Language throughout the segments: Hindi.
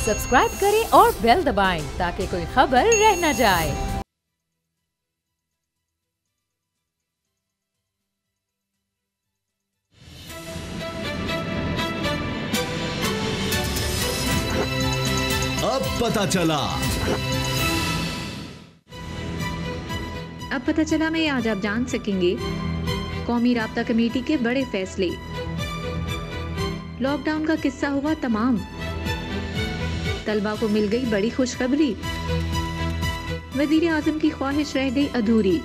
सब्सक्राइब करें और बेल दबाएं ताकि कोई खबर रह न जाए। अब पता चला में आज आप जान सकेंगे कौमी राब्ता कमेटी के बड़े फैसले, लॉकडाउन का किस्सा हुआ तमाम, तलबा को मिल गई बड़ी खुशखबरी, वजीर आजम की ख्वाहिश रह गई अधूरी,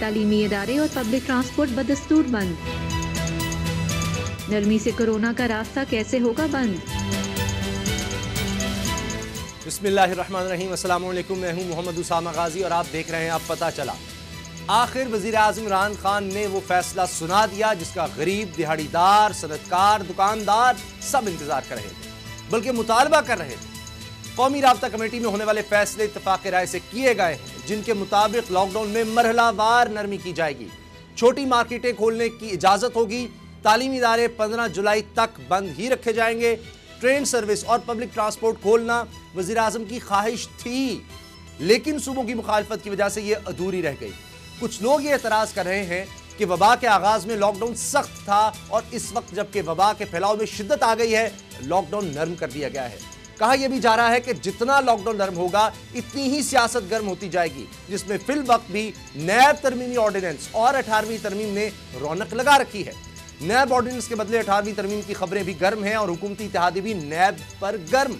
तालीमी इदारे और पब्लिक ट्रांसपोर्ट बदस्तूर बंद, नरमी से कोरोना का रास्ता कैसे होगा बंद। बिस्मिल्लाहिर्रहमानिर्रहीम, अस्सलाम वालेकुम। मैं हूं मोहम्मद उसामा गाजी और आप देख रहे हैं अब पता चला। आखिर वज़ीर आज़म इमरान खान ने वो फैसला सुना दिया जिसका गरीब, दिहाड़ीदार, सनतकार, दुकानदार सब इंतजार कर रहे थे, बल्कि मुतालबा कर रहे थे। कौमी राब्ता कमेटी में होने वाले फैसले इत्तफाक राय से किए गए हैं, जिनके मुताबिक लॉकडाउन में मरहलावार नरमी की जाएगी। छोटी मार्केटें खोलने की इजाजत होगी, तालीमी इदारे 15 जुलाई तक बंद ही रखे जाएंगे। ट्रेन सर्विस और पब्लिक ट्रांसपोर्ट खोलना वज़ीर आज़म की ख्वाहिश थी, लेकिन सूबों की मुखालफत की वजह से यह अधूरी रह गई। कुछ लोग ये एतराज़ कर रहे हैं कि वबा के आगाज में लॉकडाउन सख्त था और इस वक्त जबकि वबा के फैलाव में शिद्दत आ गई है, लॉकडाउन नरम कर दिया गया है। कहा यह भी जा रहा है कि जितना लॉकडाउन नरम होगा इतनी ही सियासत गर्म होती जाएगी, जिसमें फिल वक्त भी नैब तरमीमी ऑर्डिनेंस और 18वीं तरमीम ने रौनक लगा रखी है। नैब ऑर्डिनेंस के बदले 18वीं तरमीम की खबरें भी गर्म हैं और हुकूमती इत्तेहादी भी नैब पर गर्म।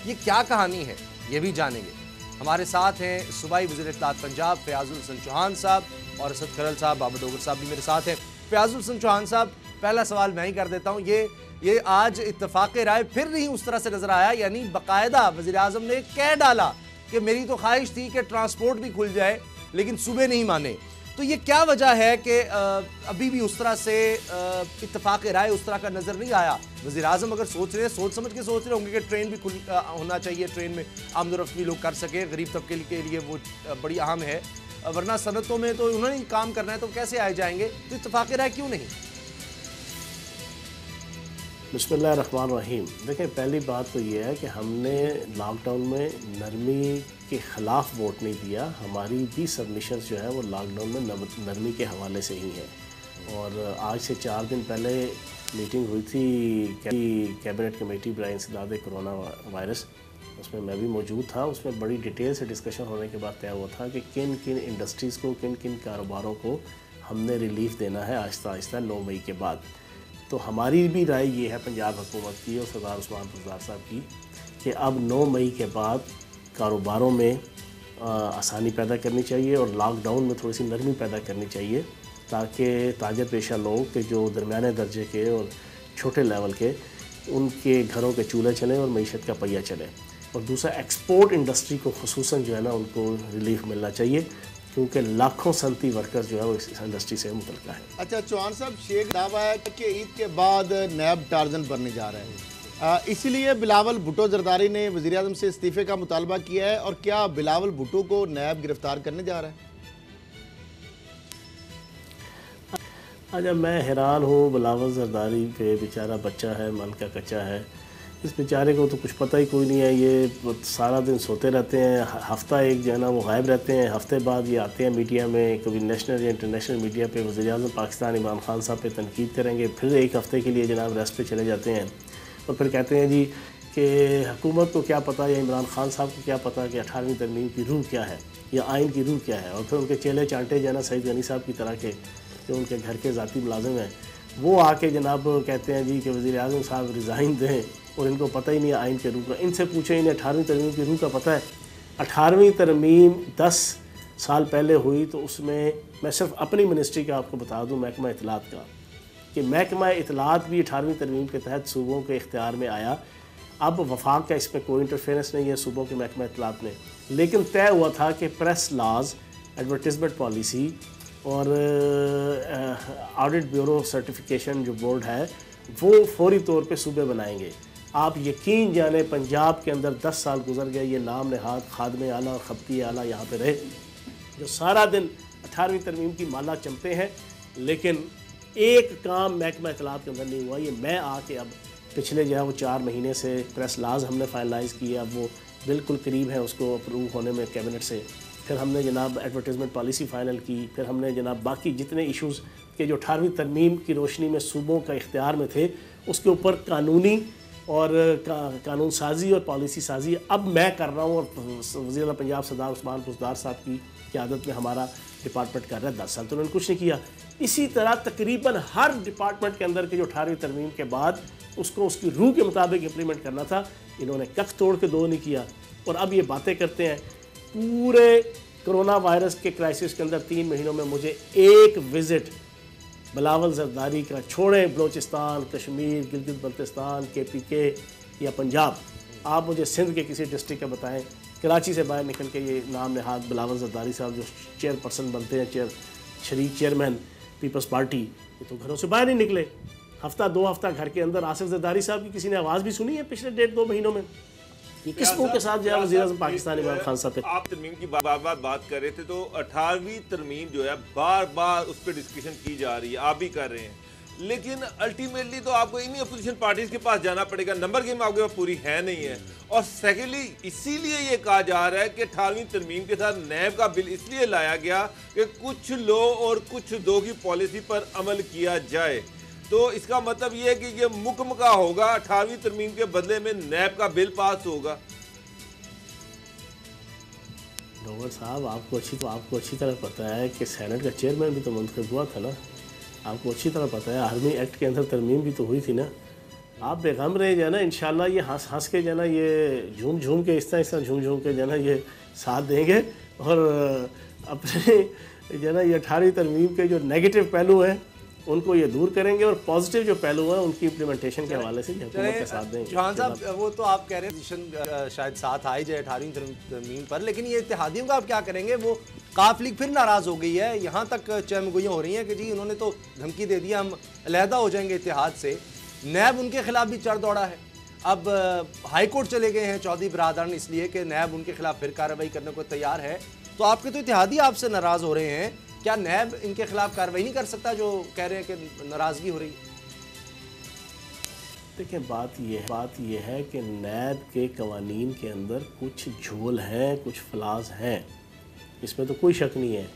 ये क्या कहानी है, ये भी जानेंगे। हमारे साथ हैं सूबाई वज़ीर इत्तलात पंजाब फयाजुल हसन चौहान साहब और असद खरल साहब, बाबर डोगर साहब भी मेरे साथ हैं। फयाजुल हसन चौहान साहब, पहला सवाल मैं ही कर देता हूँ। ये आज इत्तफाक राय फिर नहीं उस तरह से नजर आया, यानी बाकायदा वज़ीर आज़म ने कह डाला कि मेरी तो ख्वाहिश थी कि ट्रांसपोर्ट भी खुल जाए, लेकिन सूबे नहीं माने। तो ये क्या वजह है कि अभी भी उस तरह से इत्तफाक राय उस तरह का नजर नहीं आया? वज़ीर आज़म अगर सोच रहे हैं, सोच समझ के सोच रहे होंगे कि ट्रेन भी खुल होना चाहिए, ट्रेन में आमदोरफ्त भी लोग कर सके, गरीब तबके के लिए वो बड़ी अहम है, वरना सनतों में तो उन्होंने काम करना है तो कैसे आए जाएंगे? तो इत्तफाक राय क्यों नहीं? बिस्मिल्लाहिर्रहमानिर्रहीम। देखिए, पहली बात तो ये है कि हमने लॉकडाउन में नरमी के ख़िलाफ़ वोट नहीं दिया। हमारी भी सबमिशंस जो है वो लॉकडाउन में नरमी के हवाले से ही हैं। और आज से 4 दिन पहले मीटिंग हुई थी कैबिनेट कमेटी बराए इंसदाद कोरोना वायरस, उसमें मैं भी मौजूद था। उसमें बड़ी डिटेल से डिस्कशन होने के बाद तय हुआ था कि किन किन इंडस्ट्रीज़ को, किन किन कारोबारों को हमने रिलीफ देना है आहिस्ता आहिस्ता 9 मई के बाद। तो हमारी भी राय ये है पंजाब हुकूमत की और सरदार उस्मान बुज़दार साहब की कि अब 9 मई के बाद कारोबारों में आसानी पैदा करनी चाहिए और लॉकडाउन में थोड़ी सी नरमी पैदा करनी चाहिए, ताकि ताजर पेशा लोग के जो दरमियाने दर्जे के और छोटे लेवल के, उनके घरों के चूल्हे चलें और मईशत का पहिया चले। और दूसरा, एक्सपोर्ट इंडस्ट्री को खुसूसन जो है ना, उनको रिलीफ मिलना चाहिए, क्योंकि लाखों सनती वर्कर्स जो है वो इस इंडस्ट्री से मुतल्लिक़ है। अच्छा चौहान साहब, शेख दावा है कि ईद के बाद नैब टार्जन बनने जा रहे हैं, इसीलिए बिलावल भुट्टो जरदारी ने वज़ीर आज़म से इस्तीफ़े का मुतालबा किया है। और क्या बिलावल भुट्टो को नैब गिरफ्तार करने जा रहा है? अच्छा, मैं हैरान हूँ बिलावल जरदारी पे। बेचारा बच्चा है, मन का कच्चा है। इस बेचारे को तो कुछ पता ही कोई नहीं है। ये सारा दिन सोते रहते हैं, हफ्ता एक जो है ना वो गायब रहते हैं। हफ्ते बाद ये आते हैं मीडिया में, कभी नेशनल या इंटरनेशनल मीडिया पे वज़ीर आज़म पाकिस्तान इमरान खान साहब पे तनकीद करेंगे, फिर एक हफ़्ते के लिए जनाब रेस्ट पे चले जाते हैं और फिर कहते हैं जी कि हुकूमत को क्या पता या इमरान खान साहब को क्या पता कि 18वीं तरमीम की रूह क्या है या आइन की रूह क्या है। और फिर उनके चेले चांटे जो है ना सईद गनी साहब की तरह के, जो उनके घर के ज़ाती मुलाजिम हैं, वो आके जनाब कहते हैं जी कि वज़ीर आज़म साहब रिज़ाइन दें, और इनको पता ही नहीं है आइन के रूह का। इनसे पूछे, इन्हें 18वीं तरमीम की रूह का पता है? 18वीं तरमीम 10 साल पहले हुई, तो उसमें मैं सिर्फ अपनी मिनिस्ट्री का आपको बता दूँ, महकमा इत्तलात का, कि महकमा इत्तलात भी 18वीं तरमीम के तहत सूबों के इख्तियार में आया। अब वफाक का इसमें कोई इंटरफेरेंस नहीं है सूबों के महकमा इत्तलात में, लेकिन तय हुआ था कि प्रेस लाज, एडवर्टिजमेंट पॉलिसी और ऑडिट ब्यूरो सर्टिफिकेशन जो बोर्ड है वो फौरी तौर पे सूबे बनाएंगे। आप यकीन जाने पंजाब के अंदर 10 साल गुजर गए, ये नाम नहाद खादमे आला और खपती आला यहाँ पे रहे, जो सारा दिन 18वीं तरमीम की माला चमते हैं, लेकिन एक काम महकमा इत्तलात के अंदर नहीं हुआ। ये मैं आके अब पिछले जो है वो 4 महीने से प्रेस लाज हमने फाइनलाइज़ किए, अब वो बिल्कुल करीब है उसको अप्रूव होने में कैबिनेट से। फिर हमने जनाब एडवर्टाइजमेंट पॉलिसी फ़ाइनल की। फिर हमने जनाब बाकी जितने इश्यूज़ के जो 18वीं तरमीम की रोशनी में सूबों का इख्तियार में थे उसके ऊपर कानूनी और कानून साजी और पॉलिसी साजी अब मैं कर रहा हूँ, और वज़ीर पंजाब सरदार उस्मान बुज़दार साहब की क़यादत में हमारा डिपार्टमेंट कर रहा है। 10 साल तो उन्होंने कुछ नहीं किया। इसी तरह तकरीबन हर डिपार्टमेंट के अंदर के जो 18वीं तरमीम के बाद उसको उसकी रूह के मुताबिक इम्प्लीमेंट करना था, इन्होंने कख तोड़ के दो नहीं किया। और अब ये बातें करते हैं। पूरे कोरोना वायरस के क्राइसिस के अंदर 3 महीनों में मुझे एक विज़िट बिलावल ज़रदारी का, छोड़ें बलोचिस्तान, कश्मीर, गिलगित बल्तिस्तान, KPK या पंजाब, आप मुझे सिंध के किसी डिस्ट्रिक्ट का बताएं, कराची से बाहर निकल के ये नाम नहाद बिलावल ज़रदारी साहब जो चेयरपर्सन बनते हैं, शरीक चेयरमैन पीपल्स पार्टी, ये तो घरों से बाहर नहीं निकले। हफ्ता 2 हफ्ता घर के अंदर आसिफ ज़रदारी साहब की किसी ने आवाज़ भी सुनी है पिछले 1.5-2 महीनों में? ये किस मुंह के साथ जो वज़ीर आज़म पाकिस्तान इमरान खान साहब पे आप तरमीम की बार बार बात कर रहे थे, तो 18वीं तरमीम जो है बार बार उस पर डिस्कशन की जा रही है, आप भी कर रहे हैं, लेकिन अल्टीमेटली तो आपको इन्हीं अपोजिशन पार्टीज के पास जाना पड़ेगा। नंबर गेम आपके पास पूरी है नहीं है। और सेकेंडली इसीलिए ये कहा जा रहा है कि 18वीं तरमीम के साथ नैब का बिल इसलिए लाया गया कि कुछ लो और कुछ दो की पॉलिसी पर अमल किया जाए। तो इसका मतलब ये है कि ये मुकमका होगा, 18वीं तरमीम के बदले में नैब का बिल पास होगा। डॉक्टर साहब आपको अच्छी तरह पता है कि सेनेट का चेयरमैन भी तो मुंतखब हुआ था ना। आपको अच्छी तरह पता है आर्मी एक्ट के अंदर तरमीम भी तो हुई थी ना। आप बेगम रहे जो ना, इंशाल्लाह ये हंस के जो ना, ये झूम के इस तरह झूम के जो ना ये साथ देंगे और अपने जो ना ये 18वीं तरमीम के जो नेगेटिव पहलू हैं उनको ये दूर करेंगे और पॉजिटिव जो पहलू हैं उनकी इम्प्लीमेंटेशन के हवाले से हुकूमत के साथ देंगे। चौहान साहब, वो तो आप कह रहे हैं शायद साथ आई जाए 18वीं तरमीम पर, लेकिन ये इत्तेहादियों का आप क्या करेंगे? वो काफ लीग फिर नाराज़ हो गई है, यहाँ तक चहमगोइयाँ हो रही हैं कि जी उन्होंने तो धमकी दे दी हम अलहदा हो जाएंगे इत्तेहाद से। नैब उनके खिलाफ भी चढ़ दौड़ा है। अब हाई कोर्ट चले गए हैं चौधरी बरादरान इसलिए कि नैब उनके खिलाफ फिर कार्रवाई करने को तैयार है। तो आपके तो इत्तेहादी आपसे नाराज़ हो रहे हैं, क्या नैब इनके खिलाफ कार्रवाई नहीं कर सकता जो कह रहे हैं कि नाराज़गी हो रही है? देखिए बात ये है कि नैब के कवानीन के अंदर कुछ झोल हैं, कुछ फ्लाज हैं, इसमें तो कोई शक नहीं है।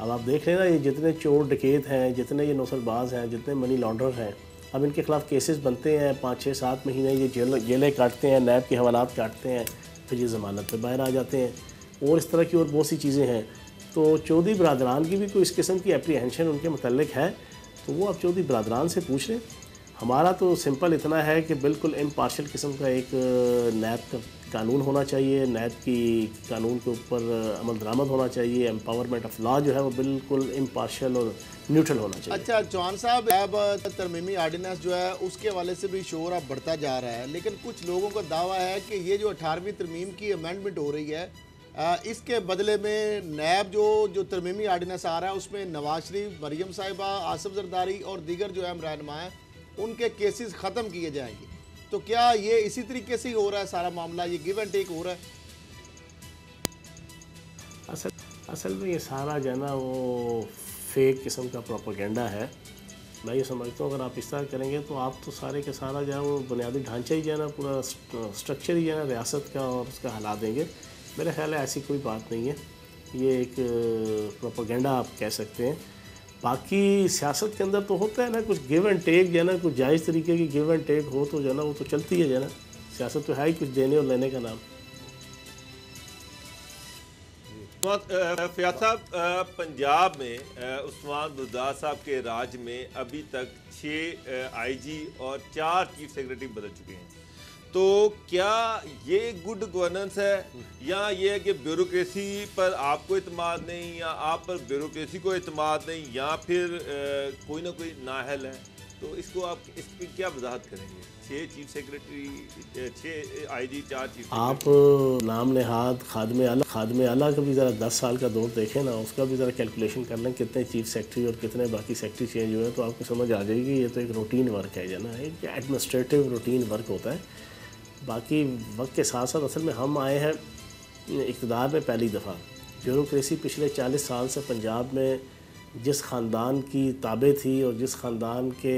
अब आप देख लेना, ये जितने चोर डकैत हैं, जितने ये नौसरबाज हैं, जितने मनी लॉन्डर हैं, अब इनके खिलाफ केसेस बनते हैं, 5-6-7 महीने ये जेलें काटते हैं, नैब के हवालात काटते हैं, फिर ये ज़मानत पे बाहर आ जाते हैं और इस तरह की और बहुत सी चीज़ें हैं। तो चौधरी बरादरान की भी कोई इस किस्म की एप्रीहेंशन उनके मुतल्लिक है तो वो आप चौधरी बरादरान से पूछ लें। हमारा तो सिंपल इतना है कि बिल्कुल इम्पार्शल किस्म का एक नैब का कानून होना चाहिए, नैब की कानून के ऊपर अमल दरामद होना चाहिए, एम्पावरमेंट ऑफ लॉ जो है वो बिल्कुल इम्पार्शल और न्यूट्रल होना चाहिए। अच्छा चौहान साहब, नैब तरमीमी आर्डिनेंस जो है उसके हवाले से भी शोर अब बढ़ता जा रहा है, लेकिन कुछ लोगों का दावा है कि ये जो 18वीं तरमीम की अमेंडमेंट हो रही है इसके बदले में नैब जो तरमीमी आर्डिनेंस आ रहा है उसमें नवाज शरीफ, मरियम साहिबा, आसिफ जरदारी और दीगर जो अहम रहनुमा हैं उनके केसेस ख़त्म किए जाएंगे। तो क्या ये इसी तरीके से ही हो रहा है सारा मामला, ये गिव एंड टेक हो रहा है? असल में ये सारा जो है ना वो फेक किस्म का प्रोपेगेंडा है। मैं ये समझता हूँ अगर आप इस तरह करेंगे तो आप तो सारे के सारा जो है वो बुनियादी ढांचा ही जो है ना, पूरा स्ट्रक्चर ही जो है ना रियासत का और उसका हिला देंगे। मेरा ख्याल है ऐसी कोई बात नहीं है, ये एक प्रोपेगेंडा आप कह सकते हैं। बाकी सियासत के अंदर तो होता है ना कुछ गिव एंड टेक, जो है ना कुछ जायज़ तरीके की गिव एंड टेक हो तो जो है ना वो तो चलती है, जो है ना सियासत तो है ही कुछ देने और लेने का नाम। फयाद साहब, पंजाब में उस्मान बुज़दार साहब के राज में अभी तक 6 IG और 4 चीफ सेक्रेटरी बदल चुके हैं, तो क्या ये गुड गवर्नेंस है या ये है कि ब्यूरोक्रेसी पर आपको इत्मीनान नहीं या आप पर ब्यूरोक्रेसी को इत्मीनान नहीं या फिर कोई ना कोई नाअहल है? तो इसको आप इस पर क्या वजाहत करेंगे? 6 चीफ सेक्रेटरी, 6 IG, 4 चीफ। आप नाम नहाद खादमे आला का भी ज़रा 10 साल का दौर देखें ना, उसका भी ज़रा कैलकुलेशन कर लें कितने चीफ सेक्रेटरी और कितने बाकी सेक्रेटरी चेंज हुए, तो आपको समझ आ जाएगी ये तो एक रूटीन वर्क है, जो ना एक एडमिनिस्ट्रेटिव रूटीन वर्क होता है। बाकी वक्त के साथ साथ असल में हम आए हैं इक़्तिदार में पहली दफ़ा। ब्यूरोक्रेसी पिछले 40 साल से पंजाब में जिस ख़ानदान की ताबे थी और जिस ख़ानदान के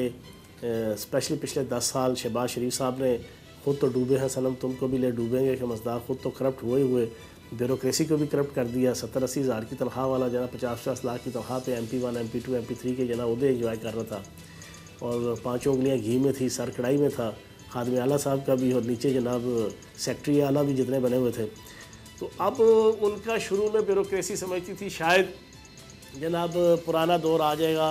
स्पेशली पिछले 10 साल शहबाज शरीफ साहब ने खुद तो डूबे हैं, सनम तुमको भी ले डूबेंगे कि मजदार खुद तो करप्ट हुए ब्यूरोक्रेसी को भी करप्ट कर दिया। 70-80 हज़ार की तनख्वाह वाला जना 50-50 लाख की तनख्वाह पे MP1 MP2 MP3 के जना उहदे एंजॉय कर रहा था और 5 उंगलियां घी में थी, सर कढ़ाई में था। खादिम आला साहब का भी और नीचे जनाब सेक्रेटरी आला भी जितने बने हुए थे। तो अब उनका शुरू में ब्यूरोक्रेसी समझती थी शायद जनाब पुराना दौर आ जाएगा,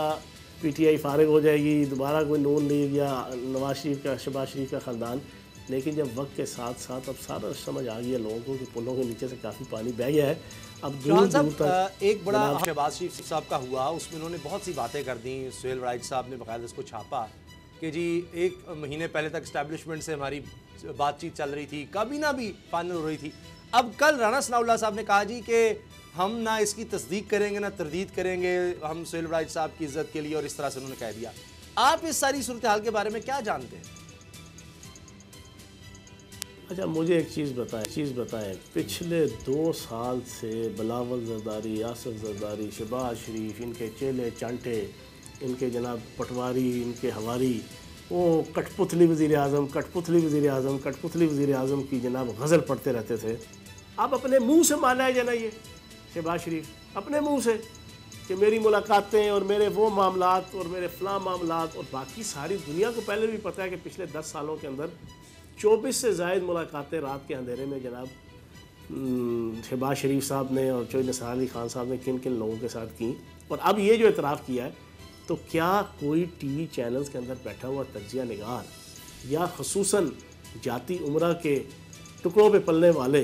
PTI फारिग हो जाएगी, दोबारा कोई नून लीग या नवाज शरीफ का शहबाज शरीफ का ख़ानदान। लेकिन जब वक्त के साथ साथ अब सारा समझ आ गया लोगों को कि पुलों के नीचे से काफ़ी पानी बह गया है। अब दूर दूर तक एक बड़ा शहबाज शरीफ साहब का हुआ, उसमें उन्होंने बहुत सी बातें कर दी। सुहेल राइट साहब ने बाकायदा इसको छापा कि जी 1 महीने पहले तक इस्टेब्लिशमेंट से हमारी बातचीत चल रही थी, कभी ना भी फाइनल हो रही थी। अब कल राना सनाउल्लाह साहब ने कहा जी कि हम ना इसकी तस्दीक करेंगे ना तरदीद करेंगे, हम सुहेल राइट साहब की इज्जत के लिए, और इस तरह से उन्होंने कह दिया। आप इस सारी सूरत हाल के बारे में क्या जानते हैं? अच्छा मुझे एक चीज़ बताएं, पिछले 2 साल से बिलावल जरदारी, आसिफ जरदारी, शहबाज शरीफ, इनके चेले चांटे, इनके जनाब पटवारी, इनके हवारी, वो कठपुतली वज़ीर आज़म, कठपुतली वज़ीर आज़म, कठपुतली वज़ीर आज़म की जनाब गज़ल पढ़ते रहते थे। अब अपने मुंह से माना है जना ये शहबाज शरीफ अपने मुंह से कि मेरी मुलाकातें और मेरे वो मामलात और मेरे फ़लाँ मामलात, और बाकी सारी दुनिया को पहले भी पता है कि पिछले 10 सालों के अंदर 24 से ज़ायद मुलाकातें रात के अंधेरे में जनाब शहबाज शरीफ साहब ने और चौधरी निसार अली खान साहब ने किन किन लोगों के साथ की। और अब ये जो इतराफ़ किया है, तो क्या कोई TV चैनल्स के अंदर बैठा हुआ तज्जिया निगार या ख़ुसूसन जाती उम्रा के टुकड़ों पे पलने वाले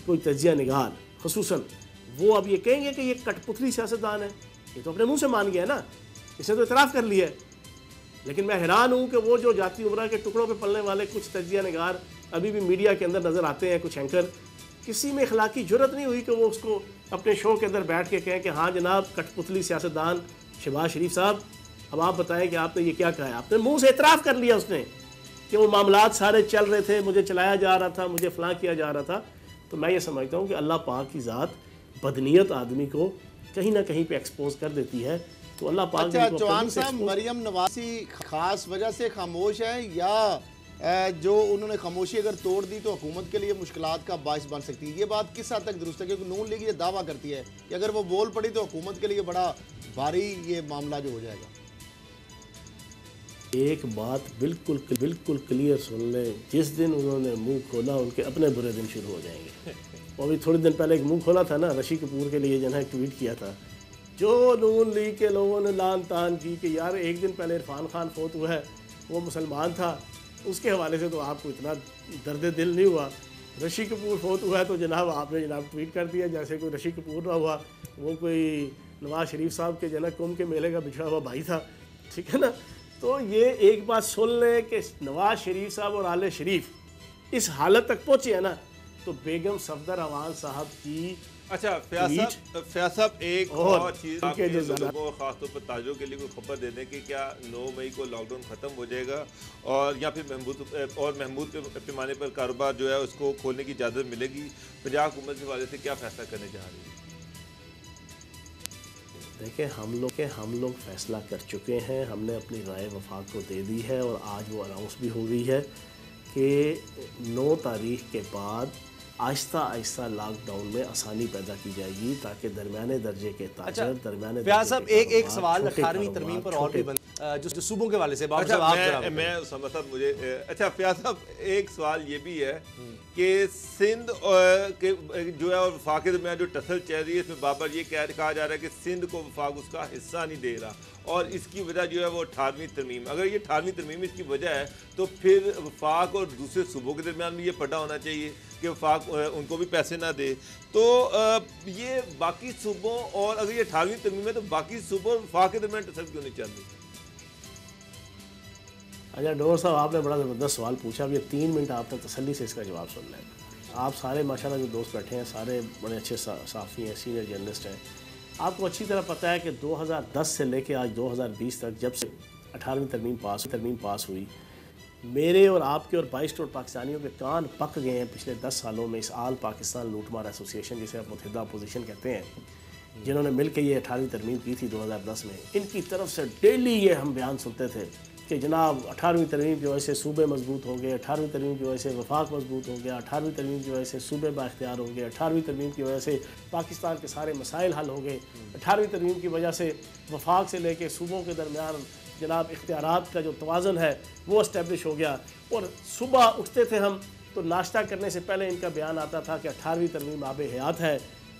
कोई तज्जिया निगार ख़ुसूसन वो अब ये कहेंगे कि ये कठपुतली सियासतदान है? ये तो अपने मुंह से मान गया ना, इसने तो इतराफ़ कर लिया है। लेकिन मैं हैरान हूँ कि वो जो जाती उम्रा के टुकड़ों पे पलने वाले कुछ तज्जिया निगार अभी भी मीडिया के अंदर नज़र आते हैं, कुछ एंकर, किसी में इखलाकी जुर्रत नहीं हुई कि वो उसको अपने शो के अंदर बैठ के कहें कि हाँ जनाब कठपुतली सियासतदान शहबाज शरीफ साहब, अब आप बताएं कि आपने ये क्या कहा है। आपने मुंह से इतराफ़ कर लिया उसने कि वो मामलात सारे चल रहे थे, मुझे चलाया जा रहा था, मुझे फ़लाँ किया जा रहा था। तो मैं ये समझता हूँ कि अल्लाह पाक की ज़ात बदनीयत आदमी को कहीं ना कहीं पे एक्सपोज कर देती है। तो अल्लाह पाक अच्छा चौहान साहब, मरियम नवाज़ी खास वजह से खामोश है या जो उन्होंने खामोशी अगर तोड़ दी तो हुकूमत के लिए मुश्किलात का बाइस बन सकती है? ये बात किस हद तक दुरुस्त है? क्योंकि नून लीग ये दावा करती है कि अगर वो बोल पड़ी तो हुकूमत के लिए बड़ा भारी ये मामला जो हो जाएगा। एक बात बिल्कुल क्लियर सुन लें, जिस दिन उन्होंने मुंह खोला उनके अपने बुरे दिन शुरू हो जाएंगे। और अभी थोड़ी दिन पहले एक मुंह खोला था ना, ऋषि कपूर के लिए जना ट्वीट किया था, जो नून लीग के लोगों ने लान तान की कि यार एक दिन पहले इरफान खान फोत हुआ है, वो मुसलमान था, उसके हवाले से तो आपको इतना दर्द दिल नहीं हुआ। ऋषि कपूर फोत हुआ है तो जनाब आपने जनाब ट्वीट कर दिया जैसे कोई ऋषि कपूर ना हुआ, वो कोई नवाज शरीफ साहब के जना कुंभ के मेले का बिछड़ा हुआ भाई था, ठीक है ना। तो ये एक बात सुन लें कि नवाज शरीफ साहब और आले शरीफ इस हालत तक पहुँचे हैं ना, तो बेगम सफदर अवान साहब की अच्छा फयाज साहब एक और चीज़ लोगों को खासतौर पर ताजों के लिए कोई खबर दे दें कि क्या 9 मई को लॉकडाउन ख़त्म हो जाएगा और या फिर महमूद पैमाने पर कारोबार जो है उसको खोलने की इजाज़त मिलेगी? पंजाब हुकूमत के हवाले से क्या फैसला करने जा रही है? देखिए हम लोग फैसला कर चुके हैं, हमने अपनी राय वफाक को दे दी है और आज वो अनाउंस भी हो गई है कि 9 तारीख के बाद आहिस्ता आहिस्ता लॉकडाउन में आसानी पैदा की जाएगी ताकि दरमियाने दर्जे के ताजर दरमियाने एक सवाल 18वीं तरमीम पर और भी जो सूबों के वाले से मैं समझता मुझे अच्छा फयाज साहब एक सवाल ये भी है कि सिंध के जो है और वफाक के दरमियान जो टसल चल रही है इसमें बाबर ये कहा जा रहा है कि सिंध को वफाक उसका हिस्सा नहीं दे रहा और इसकी वजह जो है वो 18वीं तरमीम, अगर ये 18वीं तरमीम इसकी वजह है तो फिर वफाक और दूसरे सूबों के दरमियान भी ये पता होना चाहिए कि वफाक उनको भी पैसे ना दे। तो ये बाकी सूबों और अगर ये 18वीं तरमीम है तो बाकी सूबों और वफाक के दरमियान टसल क्यों नहीं चल रही? अच्छा डोर साहब आपने बड़ा ज़बरदस्त सवाल पूछा, अब ये 3 मिनट आपने तसल्ली से इसका जवाब सुन लें। आप सारे माशाल्लाह जो दोस्त बैठे हैं सारे बड़े अच्छे साफ़ी हैं, सीनियर जर्नलिस्ट हैं। आपको अच्छी तरह पता है कि 2010 से लेके आज 2020 तक जब से 18वीं तरमीम पास हुई, मेरे और आपके और 22 करोड़ पाकिस्तानियों के कान पक गए हैं पिछले 10 सालों में इस आल पाकिस्तान लूटमार एसोसिएशन जिसे आप मुत्तहिदा अपोजिशन कहते हैं, जिन्होंने मिल के ये 18वीं तरमीम की थी 2010 में। इनकी तरफ से डेली ये हम बयान सुनते थे कि जनाब 18वीं तरमीम की वजह से सूबे मजबूत हो गए, 18वीं तरमीम की वजह से वफाक मजबूत हो गया, 18वीं तरमीम की वजह से सूबे बाख्तियार हो गए, 18वीं तरमीम की वजह से पाकिस्तान के सारे मसाइल हल हो गए, 18वीं तरमीम की वजह से वफाक से लेके सूबों के दरमियान जनाब इख्तियारात का जो तवाज़ुन है वो इस्टेब्लिश हो गया। और सुबह उठते थे हम तो नाश्ता करने से पहले इनका बयान आता था कि 18वीं तरमीम आब हयात है,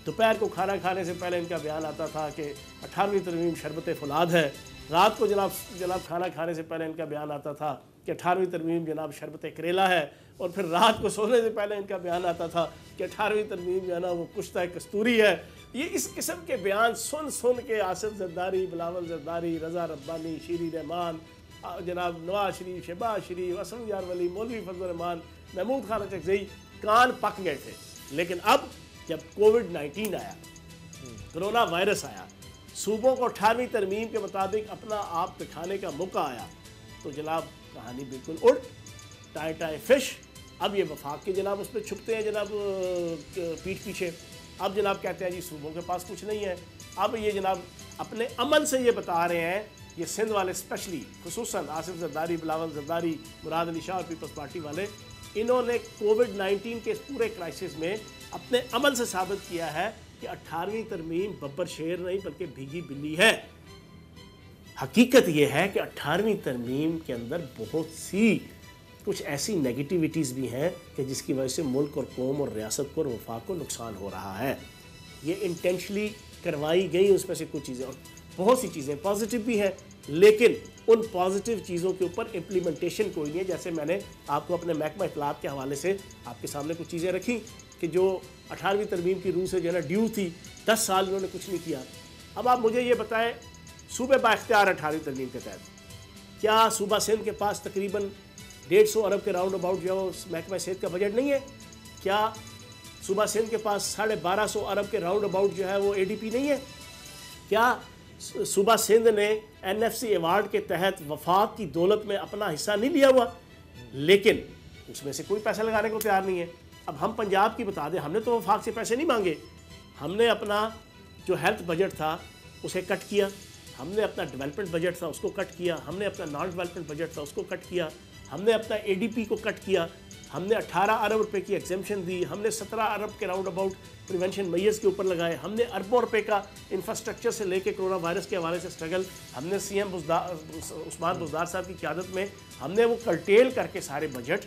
दोपहर को खाना खाने से पहले इनका बयान आता था कि 18वीं तरमीम शरबत फुलाद है, रात को जनाब खाना खाने से पहले इनका बयान आता था कि 18वीं तरमीम जनाब शरबत करेला है, और फिर रात को सोने से पहले इनका बयान आता था कि 18वीं तरमीम जो है ना वो कुश्ता कस्तूरी है। ये इस किस्म के बयान सुन सुन के आसिफ जरदारी, बिलावल जरदारी, रज़ा रब्बानी, शीरी रहमान, जनाब नवाज शरीफ, शहबाज शरीफ, असम यार वली, मौलवी फजल रहमान, महमूद खान चकजई कान पक गए थे। लेकिन अब जब कोविड-19 आया, कोरोना वायरस आया, सूबों को 18वीं तरमीम के मुताबिक अपना आप दिखाने का मौका आया, तो जनाब कहानी बिल्कुल उल्ट, टाई टाई फिश। अब ये वफाक के जनाब उस पर छुपते हैं जनाब पीठ पीछे। अब जनाब कहते हैं जी सूबों के पास कुछ नहीं है। अब ये जनाब अपने अमल से ये बता रहे हैं, ये सिंध वाले स्पेशली, खुसूसन आसिफ जरदारी, बिलावल जरदारी, मुराद अली शाह और पीपल्स पार्टी वाले, इन्होंने कोविड-19 के पूरे क्राइसिस में अपने अमल से साबित किया है कि 18वीं तरमीम बब्बर शेर नहीं बल्कि भीगी बिल्ली है। हकीकत यह है कि 18वीं तरमीम के अंदर बहुत सी कुछ ऐसी नेगेटिविटीज़ भी हैं कि जिसकी वजह से मुल्क और कौम और रियासत को और वफाक को नुकसान हो रहा है। ये इंटेंशनली करवाई गई उसमें से कुछ चीज़ें, और बहुत सी चीज़ें पॉजिटिव भी हैं, लेकिन उन पॉजिटिव चीज़ों के ऊपर इम्प्लीमेंटेशन कोई नहीं है। जैसे मैंने आपको अपने महकमा इत्तलात के हवाले से आपके सामने कुछ चीज़ें रखी कि जो 18वीं तरमीम की रूह से जो है ना ड्यू थी, 10 साल इन्होंने कुछ नहीं किया। अब आप मुझे ये बताएं, सूबे बाख्तियार 18वीं तरमीम के तहत क्या सूबा सिंध के पास तकरीबन 150 अरब के राउंड अबाउट जो है वो महकमा सेहत का बजट नहीं है? क्या सूबा सिंध के पास 1250 अरब के राउंड अबाउट जो है वो ADP नहीं है? क्या सूबा सिंध ने NFC अवार्ड के तहत वफाक की दौलत में अपना हिस्सा नहीं लिया हुआ? लेकिन उसमें से कोई पैसा लगाने को तैयार नहीं है। अब हम पंजाब की बता दें, हमने तो वफाक से पैसे नहीं मांगे, हमने अपना जो हेल्थ बजट था उसे कट किया, हमने अपना डेवलपमेंट बजट था उसको कट किया, हमने अपना नॉन डेवलपमेंट बजट था उसको कट किया, हमने अपना ADP को कट किया, हमने 18 अरब रुपए की एग्जेम्पशन दी, हमने 17 अरब के राउंड अबाउट प्रिवेंशन मैयर्स के ऊपर लगाए, हमने अरबों रुपए का इंफ्रास्ट्रक्चर से लेके कोरोना वायरस के हवाले से स्ट्रगल, हमने CM उस्मान बुज़दार साहब की क़यादत में हमने वो कर्टेल करके सारे बजट,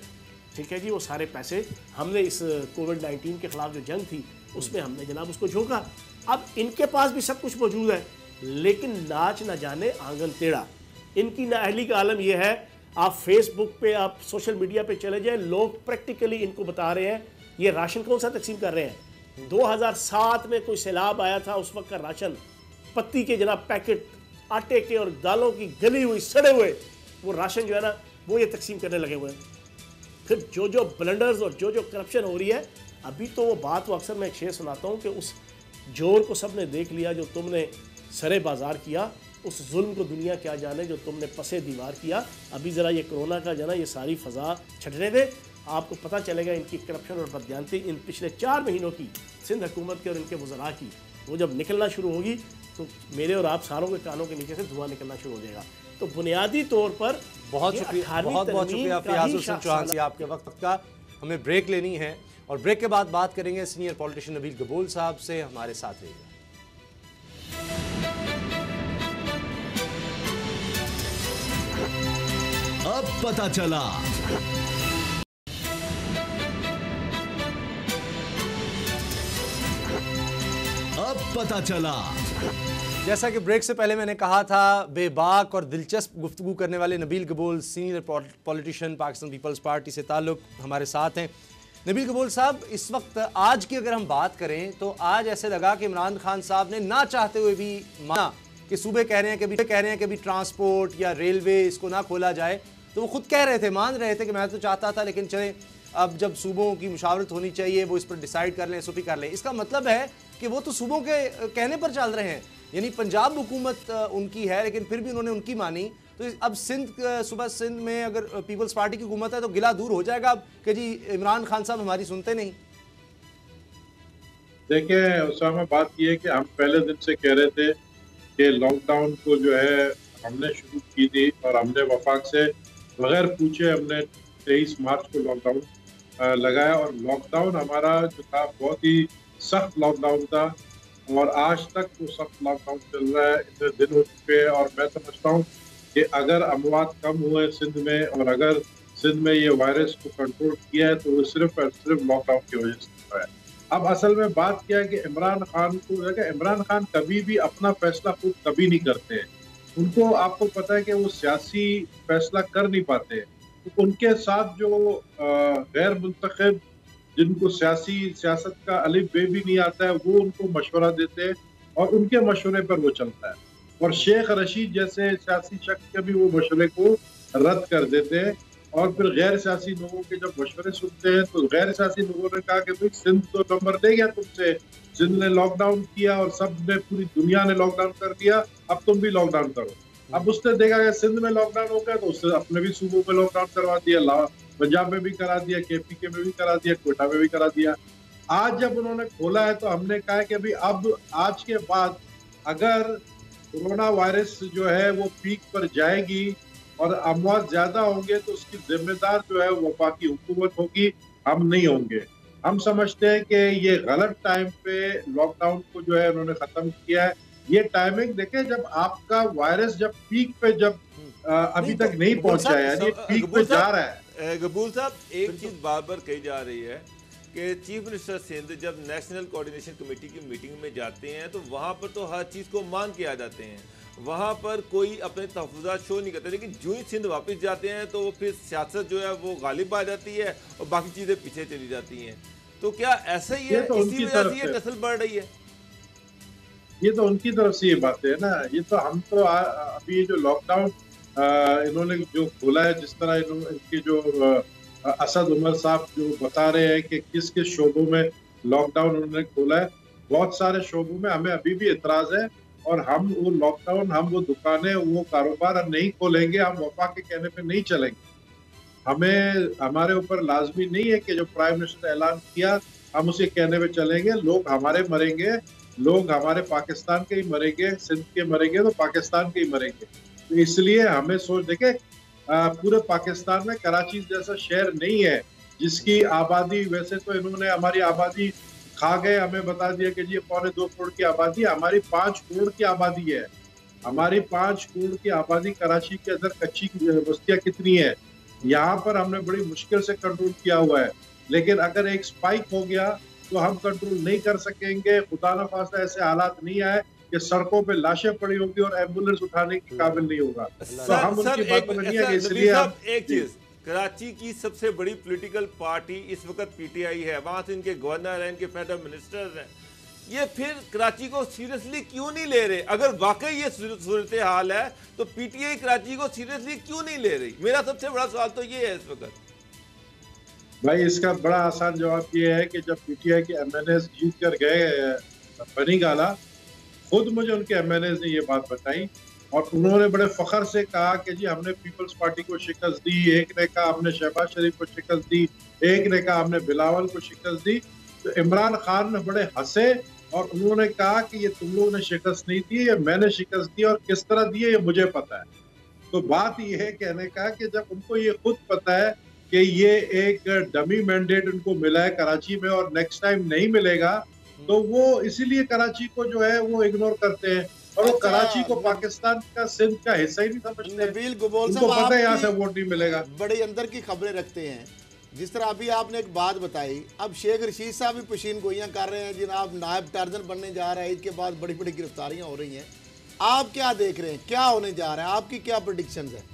ठीक है जी, वो सारे पैसे हमने इस कोविड-19 के ख़िलाफ़ जो जंग थी उसमें हमने जनाब उसको झोंका। अब इनके पास भी सब कुछ मौजूद है, लेकिन नाच न जाने आंगन टेढ़ा। इनकी नाअहली का आलम यह है, आप फेसबुक पे, आप सोशल मीडिया पे चले जाएं, लोग प्रैक्टिकली इनको बता रहे हैं ये राशन कौन सा तकसीम कर रहे हैं। 2007 में कोई सैलाब आया था, उस वक्त का राशन, पत्ती के जनाब पैकेट, आटे के और दालों की गली हुई सड़े हुए वो राशन जो है ना वो ये तकसीम करने लगे हुए हैं। फिर जो जो ब्लंडर्स और जो जो करप्शन हो रही है, अभी तो वो बात वो अक्सर मैं एक शेर सुनाता हूँ कि उस जोर को सब ने देख लिया जो तुमने सरे बाजार किया, उस जुल्म को दुनिया क्या जाने जो तुमने पसे दीवार किया। अभी ज़रा ये कोरोना का जो ना ये सारी फ़ज़ा छटने दे, आपको पता चलेगा इनकी करप्शन और बददियानती इन पिछले 4 महीनों की सिंध हुकूमत के और इनके वज़रा की, वो जब निकलना शुरू होगी तो मेरे और आप सारों के कानों के नीचे से धुआं निकलना शुरू हो जाएगा। तो बुनियादी तौर पर बहुत शुक्रिया, बहुत शुक्रिया फयाज हुसैन चौहान जी आपके वक्त का। हमें ब्रेक लेनी है और ब्रेक के बाद बात करेंगे सीनियर पॉलिटिशियन नबील गबूल साहब से। हमारे साथ रहिएगा। अब पता चला। अब पता चला। जैसा कि ब्रेक से पहले मैंने कहा था, बेबाक और दिलचस्प गुफ्तगू करने वाले Nabeel Gabol, senior politician Pakistan Peoples Party से ताल्लुक़, हमारे साथ हैं। नबील गबूल साहब, इस वक्त आज की अगर हम बात करें तो आज ऐसे लगा कि इमरान खान साहब ने ना चाहते हुए भी माना कि सूबे कह रहे हैं कि अभी ट्रांसपोर्ट या रेलवे इसको ना खोला जाए, तो वो खुद कह रहे थे, मान रहे थे कि मैं तो चाहता था, लेकिन चले अब जब सूबों की मुशावरत होनी चाहिए वो इस पर डिसाइड कर लें, SOP कर लें। इसका मतलब है कि वो तो सूबों के कहने पर चल रहे हैं, यानी पंजाब हुकूमत उनकी है लेकिन फिर भी उन्होंने उनकी मानी। तो अब सूबा सिंध में अगर पीपल्स पार्टी की हुकूमत है तो गिला दूर हो जाएगा अब कि जी इमरान खान साहब हमारी सुनते नहीं। देखिए उसामा, बात यह है कि हम पहले दिन से कह रहे थे कि लॉकडाउन को जो है हमने शुरू की थी और हमने वफाक से बगैर पूछे हमने 23 मार्च को लॉकडाउन लगाया और लॉकडाउन हमारा जो था बहुत ही सख्त लॉकडाउन था और आज तक वो सख्त लॉकडाउन चल रहा है। इतने दिन हो चुके हैं और मैं समझता हूँ कि अगर अमवात कम हुए सिंध में और अगर सिंध में ये वायरस को कंट्रोल किया है तो वो सिर्फ और सिर्फ लॉकडाउन की वजह से हुआ है। अब असल में बात क्या है कि इमरान खान को देखा, इमरान खान कभी भी अपना फैसला खुद कभी नहीं करते हैं। उनको आपको पता है कि वो सियासी फैसला कर नहीं पाते। तो उनके साथ जो गैर मुंतखब जिनको सियासत का अलिफ बे भी नहीं आता है वो उनको मशवरा देते हैं और उनके मशवरे पर वो चलता है। और शेख रशीद जैसे सियासी शख्स के भी वो मशवरे को रद्द कर देते हैं और फिर गैर सियासी लोगों के जब मशवरे सुनते हैं तो गैर सियासी लोगों ने कहा कि भाई सिंध तो नंबर ले गया तुमसे, सिंध ने लॉकडाउन किया और सब ने पूरी दुनिया ने लॉकडाउन कर दिया, अब तुम भी लॉकडाउन करो। अब उसने देखा कि सिंध में लॉकडाउन हो गया तो उसने अपने भी सूबों में लॉकडाउन करवा दिया, पंजाब में भी करा दिया, KPK में भी करा दिया, कोटा में भी करा दिया। आज जब उन्होंने खोला है तो हमने कहा कि अभी अब आज के बाद अगर कोरोना वायरस जो है वो पीक पर जाएगी और अमवात ज्यादा होंगे तो उसकी जिम्मेदार जो है वफाकी हुकूमत होगी, हम नहीं होंगे। हम समझते हैं कि ये गलत टाइम पे लॉकडाउन को जो है उन्होंने खत्म किया है। ये टाइमिंग देखें जब आपका वायरस जब पीक पे जब अभी तक नहीं पहुंचा है, यानी पीक पे जा रहा है। गबूल साहब, एक चीज बार बार कही जा रही है कि चीफ मिनिस्टर सिंध जब नेशनल कोऑर्डिनेशन कमेटी की मीटिंग में जाते हैं तो वहां पर तो हर चीज को मान के आ जाते हैं, वहां पर कोई अपने तहफ़्फ़ुज़ात शो नहीं करते, लेकिन जो ही सिंध वापस जाते हैं तो फिर सियासत जो है वो गालिब आ जाती है और बाकी चीजें पीछे चली जाती हैं। तो क्या ऐसा ही है, इसी वजह से ये नस्ल बढ़ रही है? ये तो उनकी तरफ से ये बातें है ना। ये तो हम तो अभी ये जो लॉकडाउन इन्होंने जो खोला है, जिस तरह इनके जो असद उमर साहब जो बता रहे हैं कि किस किस शोबों में लॉकडाउन उन्होंने खोला है, बहुत सारे शोबों में हमें अभी भी एतराज है और हम वो लॉकडाउन, हम वो दुकानें, वो कारोबार नहीं खोलेंगे, हम वफा के कहने पे नहीं चलेंगे। हमें हमारे ऊपर लाजमी नहीं है कि जो प्राइम मिनिस्टर ने ऐलान किया हम उसे कहने पे चलेंगे। लोग हमारे मरेंगे, लोग हमारे पाकिस्तान के ही मरेंगे, सिंध के मरेंगे तो पाकिस्तान के ही मरेंगे। तो इसलिए हमें सोच देखे पूरे पाकिस्तान में कराची जैसा शहर नहीं है जिसकी आबादी, वैसे तो इन्होंने हमारी आबादी खा गए, हमें बता दिया कि जी 2.25 करोड़ की आबादी, हमारी 5 करोड़ की आबादी है। हमारी 5 करोड़ की आबादी कराची के अंदर कच्ची बस्तियां कितनी है, यहाँ पर हमने बड़ी मुश्किल से कंट्रोल किया हुआ है। लेकिन अगर एक स्पाइक हो गया तो हम कंट्रोल नहीं कर सकेंगे। खुदा न खास्ता ऐसे हालात नहीं आए कि सड़कों पे लाशें पड़ी होगी और एम्बुलेंस उठाने के काबिल नहीं होगा। तो हम उनकी बातों में नहीं है, इसलिए एक चीज, कराची की सबसे बड़ी पॉलिटिकल पार्टी इस वक्त PTI है, वहां से इनके गवर्नर हैं, इनके फेडरल मिनिस्टर हैं, ये फिर कराची को सीरियसली क्यों नहीं ले रहे? अगर वाकई ये सूरत हाल है तो PTI कराची को सीरियसली क्यों नहीं ले रही? मेरा सबसे बड़ा सवाल तो ये है इस वक्त। भाई इसका बड़ा आसान जवाब ये है कि जब PTI के MNAs जीत कर गए बनी गाला, खुद मुझे उनके MNAs ने ये बात बताई और उन्होंने बड़े फख्र से कहा कि जी हमने पीपल्स पार्टी को शिकस्त दी, एक ने कहा हमने शहबाज शरीफ को शिकस्त दी, एक ने कहा हमने बिलावल को शिकस्त दी। तो इमरान खान ने बड़े हंसे और उन्होंने कहा कि ये तुम लोगों ने शिकस्त नहीं दी, ये मैंने शिकस्त दी और किस तरह दी है ये मुझे पता है। तो बात ये है कहने का कि जब उनको ये खुद पता है कि ये एक डमी मैंडेट उनको मिला है कराची में और नेक्स्ट टाइम नहीं मिलेगा, तो वो इसीलिए कराची को जो है वो इग्नोर करते हैं और वो कराची को पाकिस्तान का, सिंध का हिस्सा ही नहीं समझते। नबील गबोल उनको पता है यहाँ से वोट नहीं मिलेगा। बड़े अंदर की खबरें रखते हैं। जिस तरह अभी आपने एक बात बताई, अब शेख रशीद साहब भी पशीन गोइयां कर रहे हैं, जनाब नायब टार्जन बनने जा रहा है, इसके बाद बड़ी बड़ी गिरफ्तारियां हो रही हैं। आप क्या देख रहे हैं, क्या होने जा रहा है, आपकी क्या प्रेडिक्शन है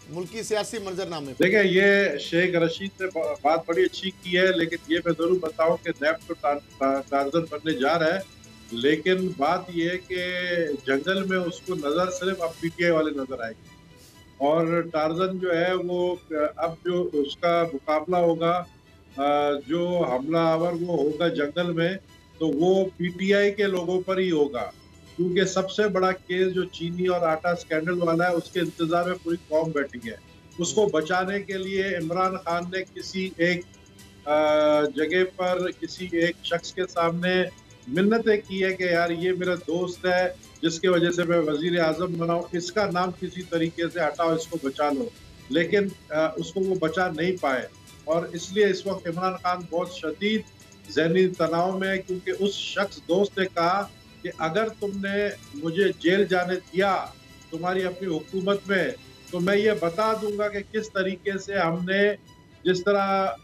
मुल्की सियासी मंजरनामे? देखिए, ये शेख रशीद ने बात बड़ी अच्छी की है, लेकिन ये मैं जरूर बताऊं कि नैब तो टार्जन बनने जा रहा है, लेकिन बात ये है कि जंगल में उसको नजर सिर्फ अब PTI वाले नजर आएंगे और टार्जन जो है वो अब जो उसका मुकाबला होगा, जो हमलावर वो होगा जंगल में, तो वो PTI के लोगों पर ही होगा, क्योंकि सबसे बड़ा केस जो चीनी और आटा स्कैंडल वाला है उसके इंतजार में पूरी कौम बैठी है। उसको बचाने के लिए इमरान खान ने किसी एक जगह पर किसी एक शख्स के सामने मिन्नतें की है कि यार ये मेरा दोस्त है, जिसकी वजह से मैं वजीर आजम बना हूँ, इसका नाम किसी तरीके से हटाओ, इसको बचा लो, लेकिन उसको वो बचा नहीं पाए। और इसलिए इस वक्त इमरान खान बहुत शदीद ज़हनी तनाव में है, क्योंकि उस शख्स दोस्त ने कहा कि अगर तुमने मुझे जेल जाने दिया तुम्हारी अपनी हुकूमत में, तो मैं ये बता दूंगा कि किस तरीके से हमने, जिस तरह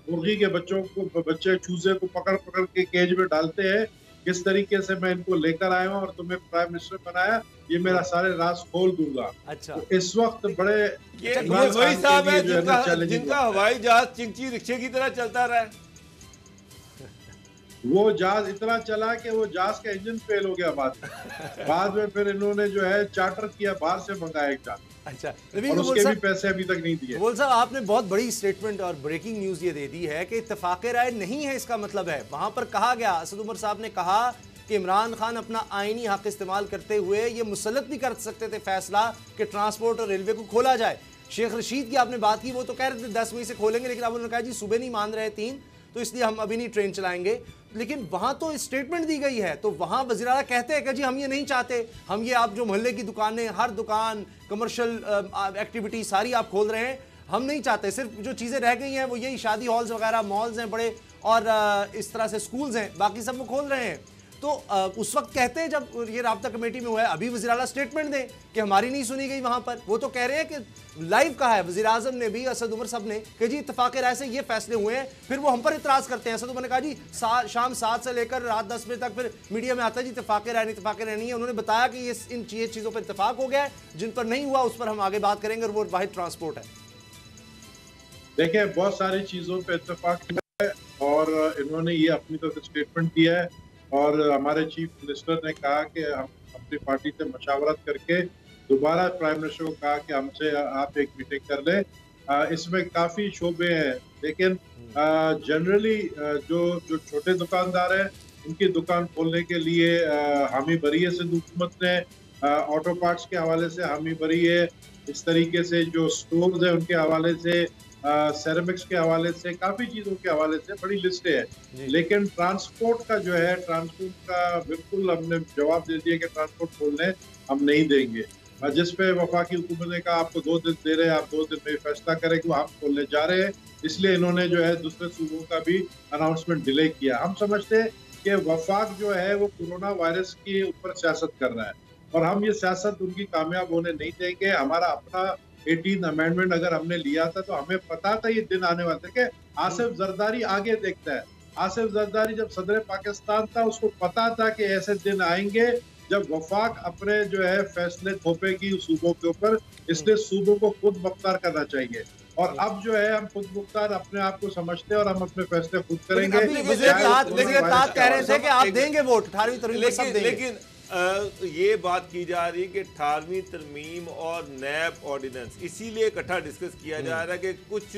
मुर्गी के बच्चे चूजे को पकड़ पकड़ के केज में डालते हैं, किस तरीके से मैं इनको लेकर आया हूँ और तुम्हें प्राइम मिनिस्टर बनाया, ये मेरा सारे राज खोल दूंगा। अच्छा, तो इस वक्त बड़े ये वही साहब है जिनका हवाई जहाज चिंची रिक्शे की तरह चलता रहा है। वो जहाज इतना चला कि वो जहाज का इंजन फेल हो गया बाद में फिर इन्होंने जो है चार्टर किया, बाहर से मंगाया एक जहाज। अच्छा, और उसके भी पैसे अभी तक नहीं दिए। बोल साहब, आपने बहुत बड़ी स्टेटमेंट और ब्रेकिंग न्यूज ये दे दी है कि इत्तेफाक राय नहीं है, इसका मतलब है वहां पर कहा गया, असद उमर साहब ने कहा कि इमरान खान अपना आईनी हक इस्तेमाल करते हुए ये मुसल्लत भी कर सकते थे फैसला कि ट्रांसपोर्ट और रेलवे को खोला जाए। शेख रशीद की आपने बात की, वो तो कह रहे थे 10 मई से खोलेंगे, लेकिन अब उन्होंने कहा जी सुबह नहीं मान रहे 3, तो इसलिए हम अभी नहीं ट्रेन चलाएंगे। लेकिन वहां तो स्टेटमेंट दी गई है, तो वहां वज़ीर आला कहते हैं कि जी हम ये नहीं चाहते, हम ये आप जो मोहल्ले की दुकानें, हर दुकान, कमर्शियल एक्टिविटी सारी आप खोल रहे हैं, हम नहीं चाहते, सिर्फ जो चीज़ें रह गई हैं वो यही शादी हॉल्स वगैरह, मॉल्स हैं बड़े, और इस तरह से स्कूल्स हैं, बाकी सब वो खोल रहे हैं। तो उस वक्त कहते हैं जब ये राब्ता कमेटी में हुआ है, अभी वज़ीर आला स्टेटमेंट दें कि हमारी नहीं सुनी गई वहां पर। वो तो कह रहे हैं कि लाइव कहा है वज़ीर आज़म ने भी, असद उमर साहब ने, कि जी इत्तेफाक राय से ये फैसले हुए हैं। फिर वो हम पर इतराज़ करते हैं। असद उमर ने कहा जी शाम 7 से लेकर रात 10 बजे तक फिर मीडिया में आता है जी इत्तेफाक राय नहीं है। उन्होंने बताया कि ये इन चीज़ों पर इत्तेफाक हो गया है, जिन पर नहीं हुआ उस पर हम आगे बात करेंगे, और वो वाहिद ट्रांसपोर्ट है। देखिए, बहुत सारी चीज़ों पर इत्तेफाक है और इन्होंने ये अपनी तरफ से स्टेटमेंट दिया है, और हमारे चीफ मिनिस्टर ने कहा कि हम अपनी पार्टी से मशावरत करके दोबारा प्राइम मिनिस्टर को कहा कि हमसे आप एक मीटिंग कर लें। इसमें काफ़ी शोबे हैं, लेकिन जनरली जो छोटे दुकानदार हैं उनकी दुकान खोलने के लिए हामी भरी है सिंध हुकूमत ने, ऑटो पार्ट्स के हवाले से हामी भरी है, इस तरीके से जो स्टोर्स हैं उनके हवाले से, सेरेमिक्स के हवाले से, काफी चीजों के हवाले से बड़ी लिस्टें हैं। लेकिन ट्रांसपोर्ट का जो है, ट्रांसपोर्ट का बिल्कुल हमने जवाब दे दिया कि ट्रांसपोर्ट खोलने हम नहीं देंगे। जिस पे वफाकी हुकूमत ने कहा आपको 2 दिन दे रहे हैं, आप 2 दिन में फैसला करें कि हम खोलने जा रहे हैं, इसलिए इन्होंने जो है दूसरे सूबों का भी अनाउंसमेंट डिले किया। हम समझते हैं कि वफाक जो है वो कोरोना वायरस के ऊपर सियासत कर रहा है, और हम ये सियासत उनकी कामयाब होने नहीं देंगे। हमारा अपना 18 अमेंडमेंट अगर हमने लिया था तो हमें पता था ये दिन आने वाले थे कि आसिफ जरदारी आगे देखता है। आसिफ जरदारी जब सदर पाकिस्तान था, उसको पता था कि ऐसे दिन आएंगे जब वफाक अपने जो है फैसले थोपेगी सूबों के ऊपर, इसलिए सूबों को खुद मुख्तार करना चाहिए। और अब जो है हम खुद मुख्तार अपने आप को समझते हैं और हम अपने फैसले खुद करेंगे। कह रहे थे कि आप देंगे वोट 18वीं तरमीम, लेकिन ये बात की जा रही है कि 18वीं तरमीम और नैब ऑर्डिनेंस इसीलिए इकट्ठा डिस्कस किया जा रहा है कि कुछ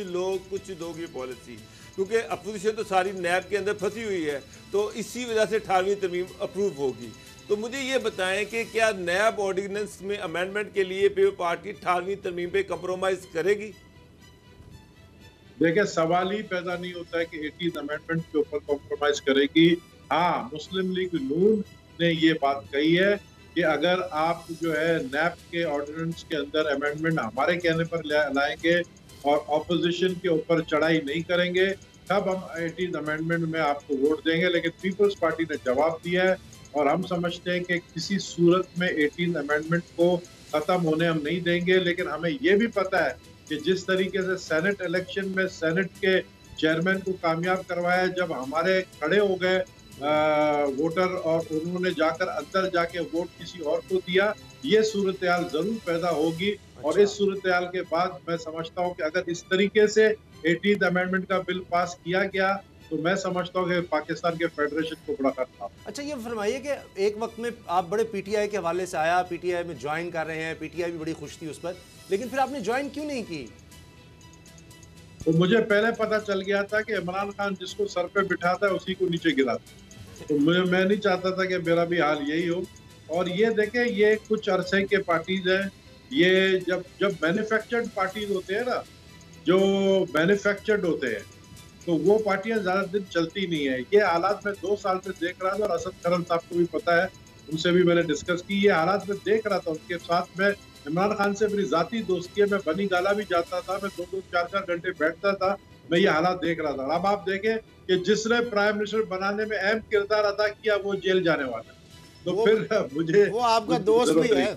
लोग ये पॉलिसी, क्योंकि अपोजिशन तो सारी नैब के अंदर फंसी हुई है, तो इसी वजह से 18वीं तरमीम अप्रूव होगी। तो मुझे ये बताएं कि क्या नैब ऑर्डिनेंस में अमेंडमेंट के लिए पीपल पार्टी 18वीं तरमीम पे कंप्रोमाइज करेगी? देखिए, सवाल ही पैदा नहीं होता है कि 18 अमेंडमेंट के ऊपर कॉम्प्रोमाइज करेगी। हाँ, मुस्लिम लीग नून ने ये बात कही है कि अगर आप जो है नैब के ऑर्डिनेंस के अंदर अमेंडमेंट हमारे कहने पर लाएंगे और ऑपोजिशन के ऊपर चढ़ाई नहीं करेंगे, तब हम 18 अमेंडमेंट में आपको वोट देंगे। लेकिन पीपल्स पार्टी ने जवाब दिया है, और हम समझते हैं कि किसी सूरत में 18 अमेंडमेंट को खत्म होने हम नहीं देंगे। लेकिन हमें ये भी पता है कि जिस तरीके से सेनेट इलेक्शन में सेनेट के चेयरमैन को कामयाब करवाया, जब हमारे खड़े हो गए वोटर और उन्होंने जाकर अंदर जाके वोट किसी और को दिया, ये सूरत हाल जरूर पैदा होगी। और इस सूरत हाल के बाद मैं समझता हूँ कि अगर इस तरीके से 18th अमेंडमेंट का बिल पास किया गया तो मैं समझता हूँ कि पाकिस्तान के फेडरेशन को बड़ा खतरा। अच्छा, ये फरमाइए कि एक वक्त में आप बड़े पीटीआई के हवाले से आया, पीटीआई में ज्वाइन कर रहे हैं, पीटीआई भी बड़ी खुश थी उस पर, लेकिन फिर आपने ज्वाइन क्यों नहीं की? तो मुझे पहले पता चल गया था कि इमरान खान जिसको सर पे बिठाता है उसी को नीचे गिराता, तो मैं नहीं चाहता था कि मेरा भी हाल यही हो। और ये देखें, ये कुछ अरसे के पार्टीज हैं, ये जब मैन्युफैक्चर्ड पार्टीज होते हैं ना, जो मैन्युफैक्चर्ड होते हैं, तो वो पार्टियां ज्यादा दिन चलती नहीं है। ये हालात मैं 2 साल से देख रहा था, और असद करम साहब को भी पता है उनसे भी मैंने डिस्कस की। ये हालात मैं देख रहा था उनके साथ में। इमरान खान से मेरी जाती दोस्ती है, मैं बनी गाला भी जाता था, मैं 2-2 4-4 घंटे बैठता था, मैं ये हालात देख रहा था। अब आप देखें कि जिसने प्राइम मिनिस्टर बनाने में अहम किरदार अदा किया वो जेल जाने वाला है, तो फिर मुझे वो आपका दोस्त भी है,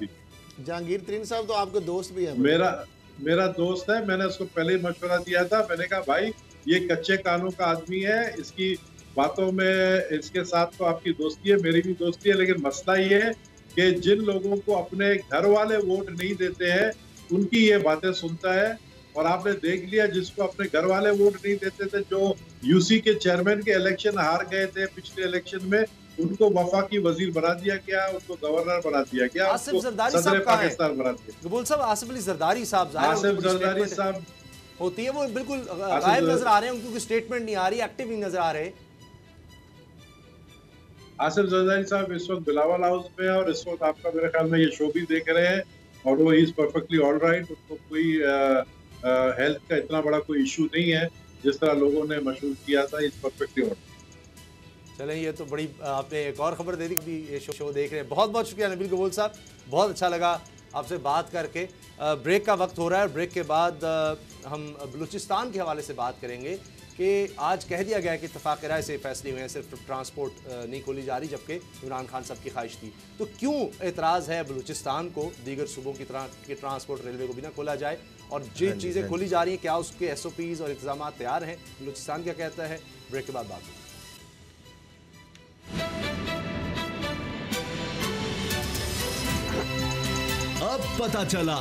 जहांगीर तरीन साहब तो आपका दोस्त भी है। मेरा दोस्त है, मैंने उसको पहले ही मशवरा दिया था। मैंने कहा भाई ये कच्चे कानों का आदमी है, इसकी बातों में इसके साथ तो आपकी दोस्ती है, मेरी भी दोस्ती है, लेकिन मसला ये है कि जिन लोगों को अपने घर वाले वोट नहीं देते हैं उनकी ये बातें सुनता है। और आपने देख लिया जिसको अपने घर वाले वोट नहीं देते थे, जो यूसी के चेयरमैन के इलेक्शन हार गए थे पिछले इलेक्शन में, उनको वफाकी वजीर बना दिया गया, उनको गवर्नर बना दिया गया, आसिफ जरदारी साहब पाकिस्तान बना दिया। कबूल साहब, आसिफ अली जरदारी साहब, आसिफ जरदारी साहब होती है वो बिल्कुल गायब नजर आ रहे हैं, उनकी स्टेटमेंट नहीं आ रही, एक्टिव नहीं नजर आ रहे। आसिफ जरदारी साहब इस वक्त बिलावल हाउस में है और इस वक्त आपका मेरे ख्याल में ये शो भी देख रहे हैं और वो इज परफेक्टली ऑल राइट। उनको कोई हेल्थ का इतना बड़ा कोई इशू नहीं है जिस तरह लोगों ने मशहूर किया था। Is perfectly all right. चलें, ये तो बड़ी आपने एक और खबर दे दी कि ये शो देख रहे हैं। बहुत बहुत शुक्रिया नबील कबूल साहब, बहुत अच्छा लगा आपसे बात करके। ब्रेक का वक्त हो रहा है, ब्रेक के बाद हम बलूचिस्तान के हवाले से बात करेंगे कि आज कह दिया गया कि इत्तेफाक राय से फैसले हुए हैं, सिर्फ ट्रांसपोर्ट नहीं खोली जा रही, जबकि इमरान खान साहब की ख्वाहिश थी। तो क्यों एतराज़ है बलूचिस्तान को दीगर सूबों की तरह कि ट्रांसपोर्ट रेलवे को भी ना खोला जाए, और जिन चीज़ें खोली जा रही हैं क्या उसके SOPs और इंतजाम तैयार हैं, बलूचिस्तान क्या कहता है, ब्रेक के बाद बात होगी। अब पता चला।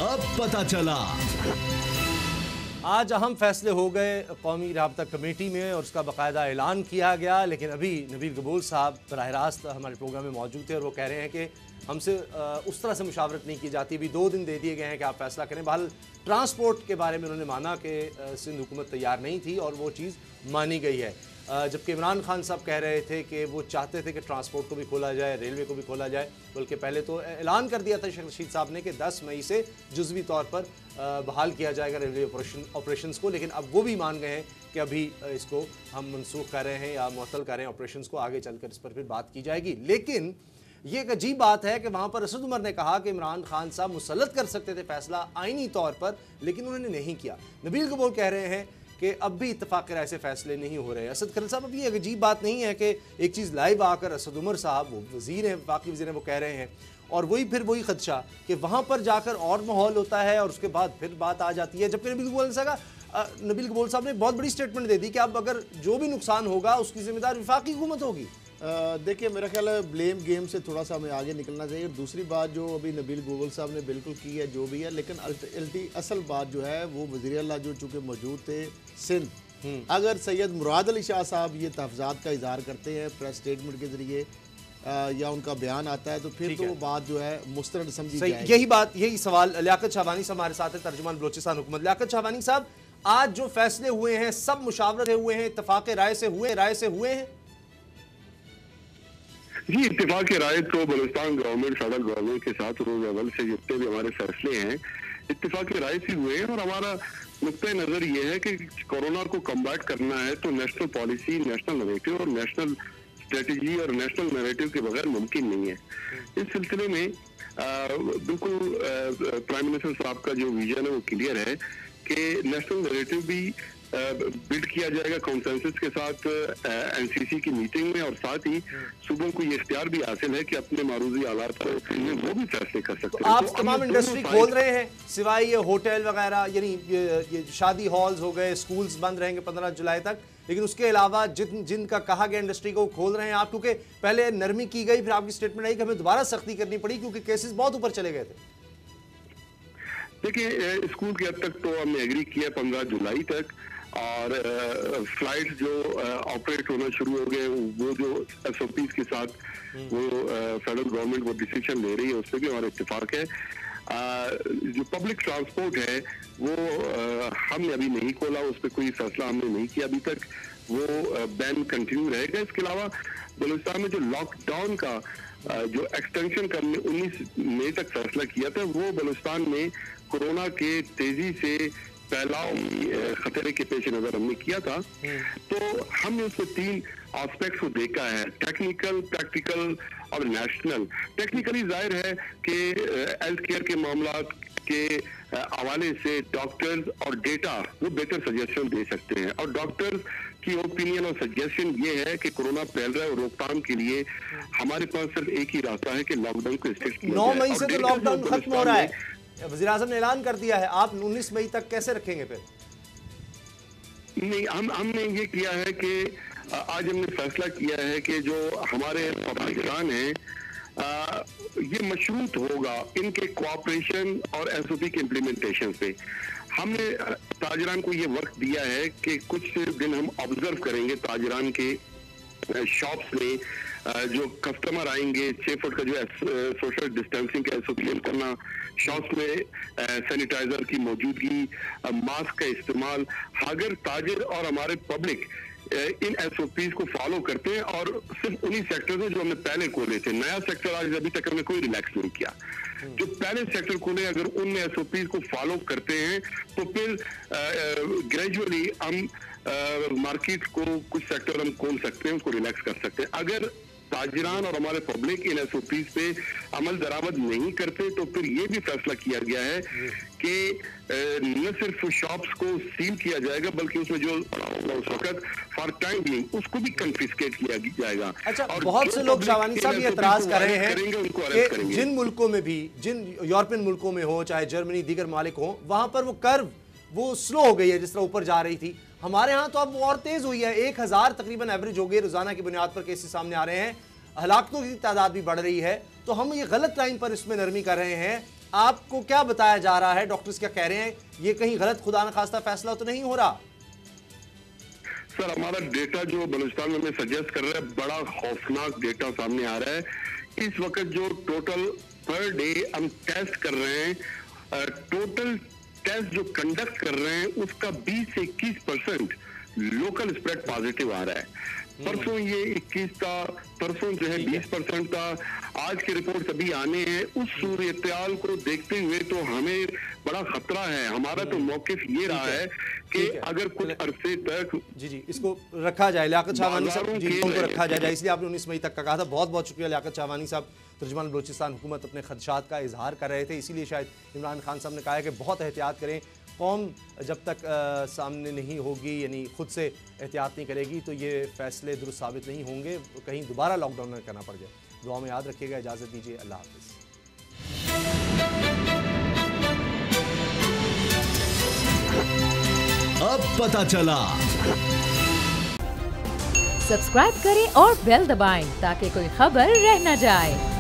अब पता चला। आज अहम फैसले हो गए कौमी राब्ता कमेटी में और उसका बाकायदा ऐलान किया गया, लेकिन अभी नबील कबूल साहब बराह रास्त हमारे प्रोग्राम में मौजूद थे और वो कह रहे हैं कि हमसे उस तरह से मुशावरत नहीं की जाती। अभी 2 दिन दे दिए गए हैं कि आप फैसला करें। बहरहाल ट्रांसपोर्ट के बारे में उन्होंने माना कि सिंध हुकूमत तैयार नहीं थी और वो चीज़ मानी गई है, जबकि इमरान खान साहब कह रहे थे कि वो चाहते थे कि ट्रांसपोर्ट को भी खोला जाए, रेलवे को भी खोला जाए, बल्कि पहले तो ऐलान कर दिया था शेख रशीद साहब ने कि 10 मई से जुज़वी तौर पर बहाल किया जाएगा रेलवे ऑपरेशंस को, लेकिन अब वो भी मान गए हैं कि अभी इसको हम मनसूख कर रहे हैं या मुअत्तल कर रहे हैं ऑपरेशंस को, आगे चलकर इस पर फिर बात की जाएगी। लेकिन ये एक अजीब बात है कि वहाँ पर असद उमर ने कहा कि इमरान खान साहब मुसल्लत कर सकते थे फैसला आईनी तौर पर, लेकिन उन्होंने नहीं किया। नबील कबूल कह रहे हैं कि अब भी इत्तेफाक राय से फैसले नहीं हो रहे। असद खलील साहब, अब ये एक अजीब बात नहीं है कि एक चीज़ लाइव आकर असद उमर साहब, वो वज़ीर हैं, बाकी वज़ीर हैं, वो कह रहे हैं और वही खदशा कि वहाँ पर जाकर और माहौल होता है और उसके बाद फिर बात आ जाती है। जबकि नबील कबूल साहब ने बहुत बड़ी स्टेटमेंट दे दी कि अब अगर जो भी नुकसान होगा उसकी जिम्मेदार वफाकी हुकूमत होगी। देखिए, मेरा ख्याल है ब्लेम गेम से थोड़ा सा हमें आगे निकलना चाहिए। दूसरी बात जो अभी नबील कबूल साहब ने बिल्कुल की है, जो भी है, लेकिन असल बात जो है वो वज़ीर आला जो चूँकि मौजूद थे सिंध, अगर सैयद मुराद अली शाह साहब ये तहफ़्ज़ात का इज़हार करते हैं प्रेस स्टेटमेंट के ज़रिए या उनका बयान आता है, तो फिर तो वो बात जो है मुस्तरद समझी जाएगी। यही सवाल लियाकत शाहबानी साहब हमारे साथ है, तर्जुमान बलूचिस्तान हुकूमत। लियाकत शाहबानी साहब, आज जो फैसले हुए हैं सब मुशावरत हुए हैं, इत्तेफाक राय से हुए हैं? जी, इत्तेफाक राय तो बलूचिस्तान गवर्नमेंट, सदर गवर्नमेंट के साथ रोज अव्वल से जितने भी हमारे फैसले हैं इत्तेफाक राय से हुए हैं। और हमारा नुक्ता नज़र ये है कि कोरोना को कम्बैट करना है तो नेशनल पॉलिसी, नेशनल नैरेटिव और नेशनल स्ट्रेटजी और नेशनल नैरेटिव के बगैर मुमकिन नहीं है। इस सिलसिले में बिल्कुल प्राइम मिनिस्टर साहब का जो विजन है वो क्लियर है कि नेशनल नैरेटिव भी बिल्ड किया जाएगा कंसेंसस के साथ NCC की मीटिंग में, और साथ ही सूबों को ये इख्तियार भी हासिल है कि अपने मारूजी हालात पर वो भी फैसले कर सकते हैं। आप तमाम इंडस्ट्री खोल रहे हैं सिवाय ये होटल वगैरह, यानी ये शादी हॉल्स हो गए, स्कूल्स बंद रहेंगे 15 जुलाई तक, लेकिन उसके अलावा जिनका कहा गया इंडस्ट्री को खोल रहे हैं आप, क्योंकि पहले नरमी की गई, फिर आपकी स्टेटमेंट आई कि हमें दोबारा सख्ती करनी पड़ी क्योंकि केसेस बहुत ऊपर चले गए थे। देखिए, स्कूल के हद तक तो हमने एग्री किया 15 जुलाई तक, और फ्लाइट जो ऑपरेट होना शुरू हो गए वो जो SOPs के साथ वो फेडरल गवर्नमेंट वो डिसीजन ले रही है, उससे भी हमारा इत्तेफाक है। जो पब्लिक ट्रांसपोर्ट है वो हमने अभी नहीं खोला, उस पर कोई फैसला हमने नहीं किया अभी तक, वो बैन कंटिन्यू रहेगा। इसके अलावा बलूचिस्तान में जो लॉकडाउन का जो एक्सटेंशन करने 19 मई तक फैसला किया था, वो बलूचिस्तान में कोरोना के तेजी से फैलाव खतरे के पेश नजर हमने किया था, तो हमने उसमें 3 एस्पेक्ट्स को देखा है, टेक्निकल, प्रैक्टिकल और नेशनल। टेक्निकली जाहिर है कि हेल्थ केयर के मामला के हवाले से डॉक्टर्स और डेटा वो बेटर सजेशन दे सकते हैं, और डॉक्टर्स की ओपिनियन और सजेशन ये है कि कोरोना फैल रहा है और रोकथाम के लिए हमारे पास सिर्फ एक ही रास्ता है कि लॉकडाउन को स्ट्रिक्ट किया जाए। 9 मई से तो लॉकडाउन खत्म हो रहा है, वज़ीर आज़म ने ऐलान कर दिया है, आप 19 मई तक कैसे रखेंगे फिर? नहीं, हमने ये किया है कि आज हमने फैसला किया है कि जो हमारे पाकिस्तान है ये मशरूत होगा इनके कोऑपरेशन और एसओपी के इम्प्लीमेंटेशन पे। हमने ताजरान को ये वक्त दिया है कि कुछ दिन हम ऑब्जर्व करेंगे ताजरान के शॉप्स में जो कस्टमर आएंगे 6 फुट का जो सोशल डिस्टेंसिंग का एसओपी करना, शॉप्स में सैनिटाइजर की मौजूदगी, मास्क का इस्तेमाल। अगर ताजिर और हमारे पब्लिक इन एसओपीज को फॉलो करते हैं और सिर्फ उन्हीं सेक्टर में जो हमने पहले खोले थे, नया सेक्टर आज अभी तक हमने कोई रिलैक्स नहीं किया, जो पहले सेक्टर खोले अगर उनमें एसओपीज को फॉलो करते हैं तो फिर ग्रेजुअली हम मार्केट को कुछ सेक्टर हम खोल सकते हैं, उसको रिलैक्स कर सकते हैं। अगर ताजिरान और हमारे पब्लिक इन एसओपीज पे अमल दरामद नहीं करते तो फिर ये भी फैसला किया गया है कि न सिर्फ शॉप्स को सील किया जाएगा बल्कि उसमें जो उस वक्त फॉर टाइम बिंग उसको भी कन्फिस्केट किया जाएगा। अच्छा, और बहुत से लोग शावानी साहब ये एतराज कर रहे हैं कि जिन मुल्कों में भी, जिन यूरोपियन मुल्कों में हो, चाहे जर्मनी दीगर मालिक हो, वहां पर वो कर्व वो स्लो हो गई है जिस तरह ऊपर जा रही थी। हमारे यहाँ तो अब वो और तेज हुई है, 1000 तकरीबन एवरेज हो गई रोजाना की बुनियाद पर केसेस सामने आ रहे हैं, हलाकतों की तादाद भी बढ़ रही है, तो हम ये गलत लाइन पर इसमें नरमी कर रहे हैं। आपको क्या बताया जा रहा है, डॉक्टर्स क्या कह रहे हैं, ये कहीं गलत खुदा न खास्ता फैसला तो नहीं हो रहा? सर, हमारा डेटा जो बलूचिस्तान में सजेस्ट कर रहा है बड़ा खौफनाक डेटा सामने आ रहा है। इस वक्त जो टोटल पर डे हम टेस्ट कर रहे हैं, टोटल टेस्ट जो कंडक्ट कर रहे हैं उसका 20 से 21% लोकल स्प्रेड पॉजिटिव आ रहा है। परसों ये 21 था, परसों जो है 20% था, आज की रिपोर्ट अभी आने हैं। उस सूरत-ए-हाल को देखते हुए तो हमें बड़ा खतरा है। हमारा तो मौकिफ ये रहा है कि अगर कुछ अरसे तक जी इसको रखा जाए, लियाकत शाहवानी साहब जी को रखा जाए, इसलिए आपने 19 मई तक का कहा था। बहुत बहुत शुक्रिया लियाकत शाहवानी साहब, तर्जुमान बलूचिस्तान हुकूमत अपने खदशात का इजहार कर रहे थे, इसीलिए शायद इमरान खान साहब ने कहा है कि बहुत एहतियात करें, कौम जब तक सामने नहीं होगी, यानी खुद से एहतियात नहीं करेगी तो ये फैसले दुरुस्त साबित नहीं होंगे, कहीं दोबारा लॉकडाउन करना पड़ जाए। दुआ में याद रखिएगा, इजाज़त दीजिए, अल्लाह हाफ़िज़। अब पता चला। सब्सक्राइब करें और बेल दबाएं ताकि कोई खबर रह न जाए।